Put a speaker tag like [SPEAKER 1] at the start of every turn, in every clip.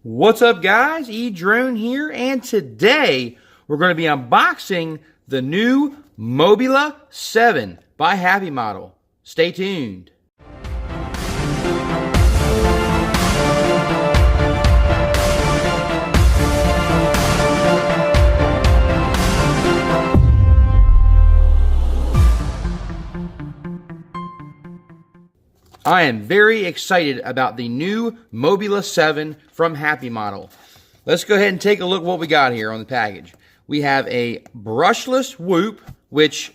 [SPEAKER 1] What's up, guys? Edrone here, and today we're going to be unboxing the new Mobula 7 by Happy Model. Stay tuned. I am very excited about the new Mobula 7 from Happy Model. Let's go ahead and take a look what we got here on the package. We have a brushless whoop, which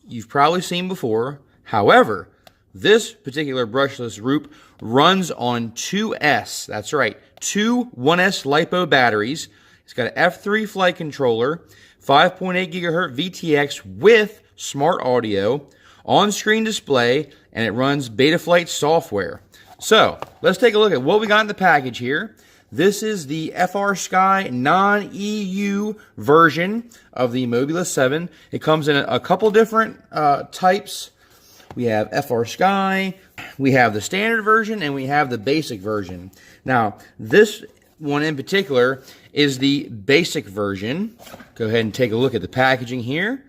[SPEAKER 1] you've probably seen before. However, this particular brushless whoop runs on 2S. That's right, two 1S LiPo batteries. It's got an F3 flight controller, 5.8 gigahertz VTX with smart audio, on-screen display, and it runs Betaflight software. So, let's take a look at what we got in the package here. This is the FrSky non-EU version of the Mobula 7. It comes in a couple different types. We have FrSky, we have the standard version, and we have the basic version. Now, this one in particular is the basic version. Go ahead and take a look at the packaging here.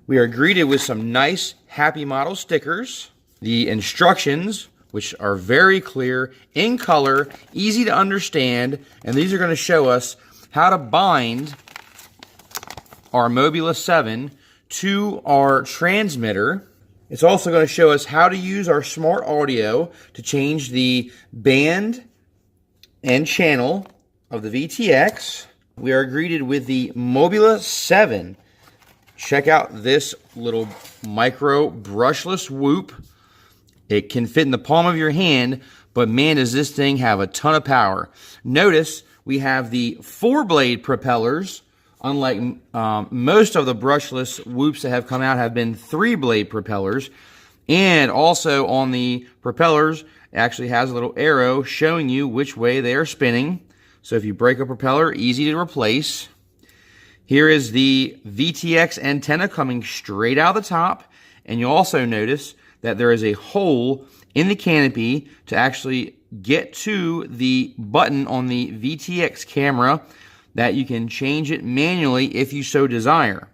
[SPEAKER 1] We are greeted with some nice Happy Model stickers. The instructions, which are very clear, in color, easy to understand, and these are going to show us how to bind our Mobula 7 to our transmitter. It's also going to show us how to use our smart audio to change the band and channel of the VTX. We are greeted with the Mobula 7. Check out this little micro brushless whoop. It can fit in the palm of your hand, but man, does this thing have a ton of power. Notice we have the 4-blade propellers. Unlike most of the brushless whoops that have come out have been 3-blade propellers. And also on the propellers, it actually has a little arrow showing you which way they are spinning. So if you break a propeller, easy to replace. Here is the VTX antenna coming straight out the top, and you'll also notice that there is a hole in the canopy to actually get to the button on the VTX camera that you can change it manually if you so desire.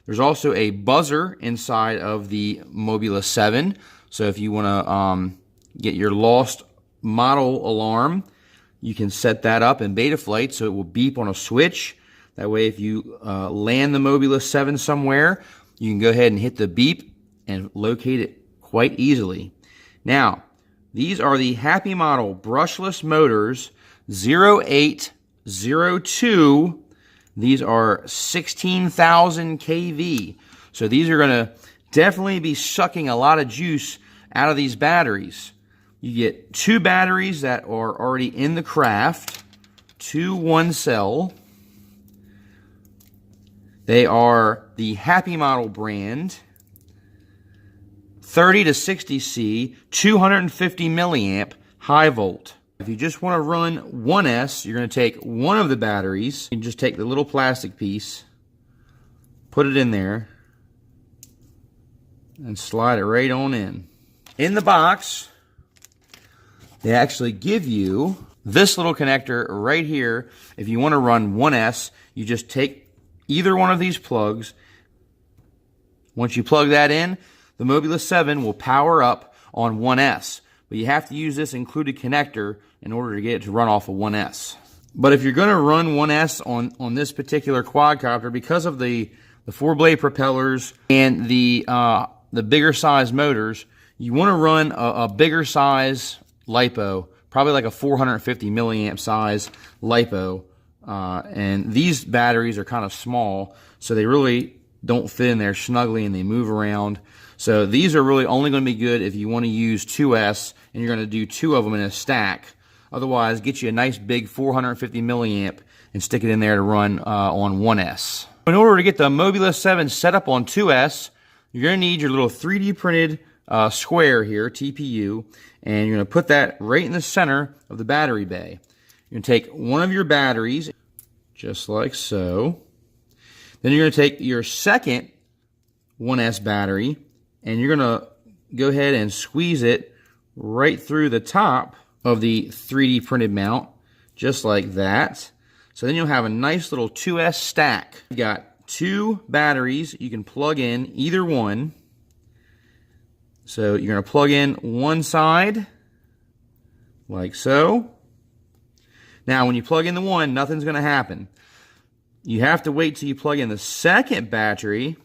[SPEAKER 1] There's also a buzzer inside of the Mobula 7, so if you want to get your lost model alarm, you can set that up in Betaflight so it will beep on a switch. That way, if you land the Mobula 7 somewhere, you can go ahead and hit the beep and locate it quite easily. Now, these are the Happy Model brushless motors 0802. These are 16,000 kV. So these are going to definitely be sucking a lot of juice out of these batteries. You get two batteries that are already in the craft, two 1-cell. They are the Happy Model brand, 30 to 60C, 250 milliamp, high volt. If you just want to run 1S, you're going to take one of the batteries. You can just take the little plastic piece, put it in there, and slide it right on in. In the box, they actually give you this little connector right here. If you want to run 1S, you just take either one of these plugs. Once you plug that in, the Mobula 7 will power up on 1S. But you have to use this included connector in order to get it to run off of 1S. But if you're going to run 1S on this particular quadcopter, because of the 4-blade propellers and the bigger size motors, you want to run a bigger size LiPo, probably like a 450 milliamp size LiPo. And these batteries are kind of small, so they really don't fit in there snugly and they move around. So these are really only going to be good if you want to use 2S and you're going to do two of them in a stack. Otherwise, get you a nice big 450 milliamp and stick it in there to run on 1S. In order to get the Mobula 7 set up on 2S, you're going to need your little 3D printed square here, TPU, and you're going to put that right in the center of the battery bay. You're going to take one of your batteries, just like so. Then you're going to take your second 1S battery, and you're going to go ahead and squeeze it right through the top of the 3D printed mount just like that. So then you'll have a nice little 2S stack. You got 2 batteries you can plug in, either one. So you're going to plug in one side, like so. Now when you plug in the one, nothing's going to happen. You have to wait till you plug in the second battery.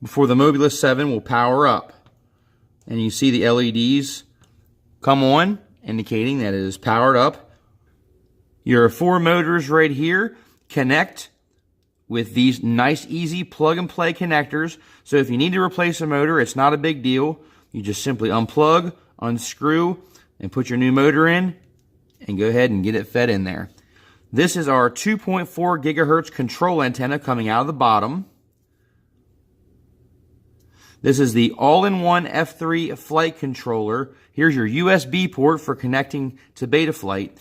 [SPEAKER 1] Before the Mobula 7 will power up. And you see the LEDs come on, indicating that it is powered up. Your 4 motors right here connect with these nice, easy plug-and-play connectors. So if you need to replace a motor, it's not a big deal. You just simply unplug, unscrew, and put your new motor in, and go ahead and get it fed in there. This is our 2.4 gigahertz control antenna coming out of the bottom. This is the all-in-one F3 flight controller. Here's your USB port for connecting to Betaflight.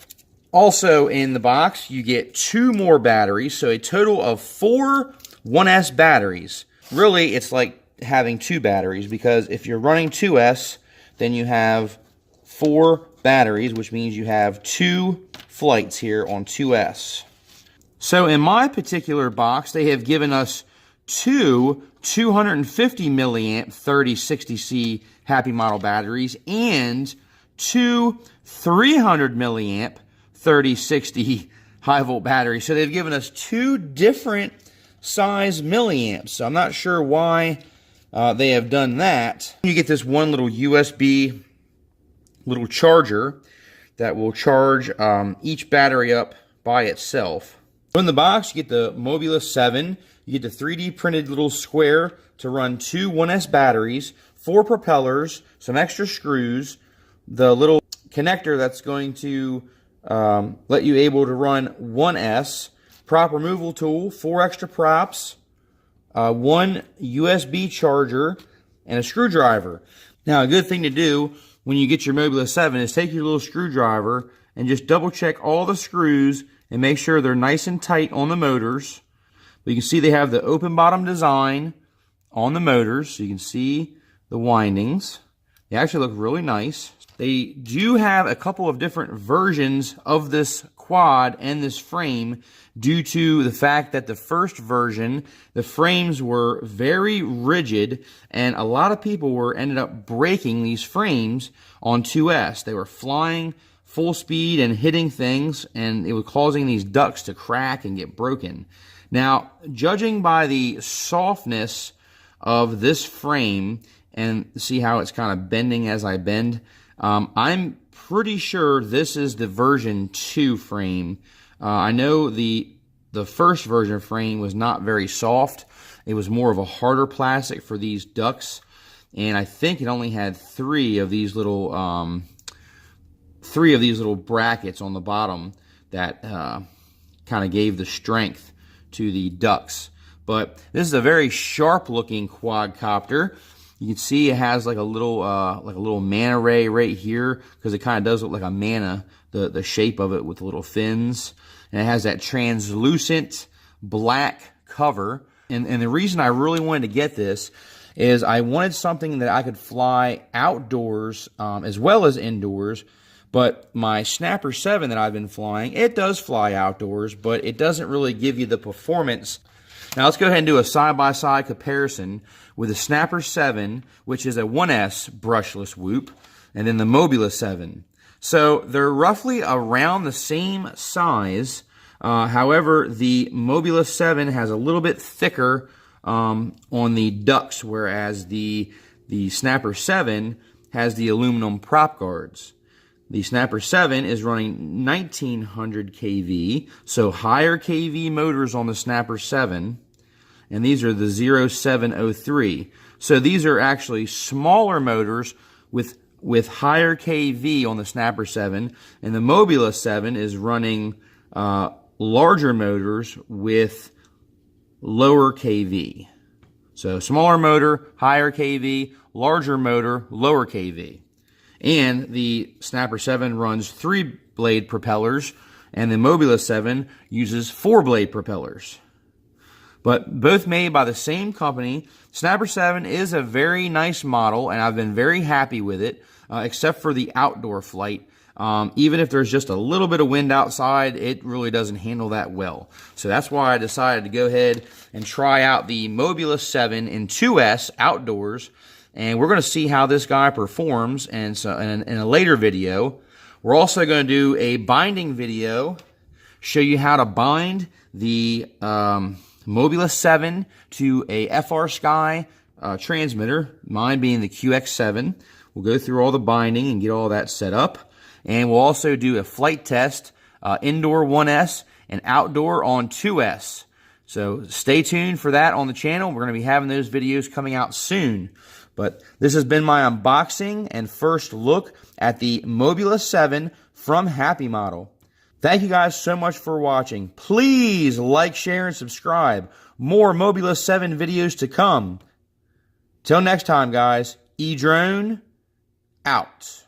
[SPEAKER 1] Also in the box, you get 2 more batteries, so a total of 4 1S batteries. Really, it's like having 2 batteries, because if you're running 2S, then you have 4 batteries, which means you have 2 flights here on 2S. So in my particular box, they have given us 2 250 milliamp 3060C Happy Model batteries and 2 300 milliamp 3060 high volt batteries. So they've given us 2 different size milliamps. So I'm not sure why they have done that. You get this one little USB little charger that will charge each battery up by itself. In the box, you get the Mobula 7. You get the 3D printed little square to run 2 1S batteries, 4 propellers, some extra screws, the little connector that's going to let you able to run 1S, prop removal tool, 4 extra props, 1 USB charger, and a screwdriver. Now, a good thing to do when you get your Mobula 7 is take your little screwdriver and just double check all the screws and make sure they're nice and tight on the motors. But you can see they have the open bottom design on the motors, so you can see the windings. They actually look really nice. They do have a couple of different versions of this quad and this frame due to the fact that the first version, the frames were very rigid, and a lot of people ended up breaking these frames on 2S. They were flying full speed and hitting things, and it was causing these ducts to crack and get broken. Now, judging by the softness of this frame, and see how it's kind of bending as I bend, I'm pretty sure this is the version 2 frame. I know the first version frame was not very soft. It was more of a harder plastic for these ducts, and I think it only had 3 of these little brackets on the bottom that kind of gave the strength to the ducts. But this is a very sharp looking quadcopter. You can see it has like a little manta ray right here, because it kind of does look like a manta, the shape of it with little fins. And it has that translucent black cover. And the reason I really wanted to get this is I wanted something that I could fly outdoors as well as indoors. But my Snapper 7 that I've been flying, it does fly outdoors, but it doesn't really give you the performance. Now let's go ahead and do a side-by-side comparison with the Snapper 7, which is a 1S brushless whoop, and then the Mobula 7. So they're roughly around the same size. However, the Mobula 7 has a little bit thicker on the ducts, whereas the Snapper 7 has the aluminum prop guards. The Snapper 7 is running 1900 kV, so higher kV motors on the Snapper 7, and these are the 0703. So these are actually smaller motors with higher kV on the Snapper 7, and the Mobula 7 is running larger motors with lower kV. So smaller motor, higher kV, larger motor, lower kV. And the Snapper 7 runs 3-blade propellers, and the Mobula 7 uses 4-blade propellers. but both made by the same company. Snapper 7 is a very nice model, and I've been very happy with it, except for the outdoor flight. Even if there's just a little bit of wind outside, it really doesn't handle that well. So that's why I decided to go ahead and try out the Mobula 7 in 2S outdoors, and we're going to see how this guy performs. And so in a later video, we're also going to do a binding video, show you how to bind the Mobula 7 to a FR Sky transmitter, mine being the QX7. We'll go through all the binding and get all that set up. And we'll also do a flight test, indoor 1S and outdoor on 2S. So stay tuned for that on the channel. We're going to be having those videos coming out soon. But this has been my unboxing and first look at the Mobula 7 from Happy Model. Thank you guys so much for watching. Please like, share, and subscribe. More Mobula 7 videos to come. Till next time, guys, edrone out.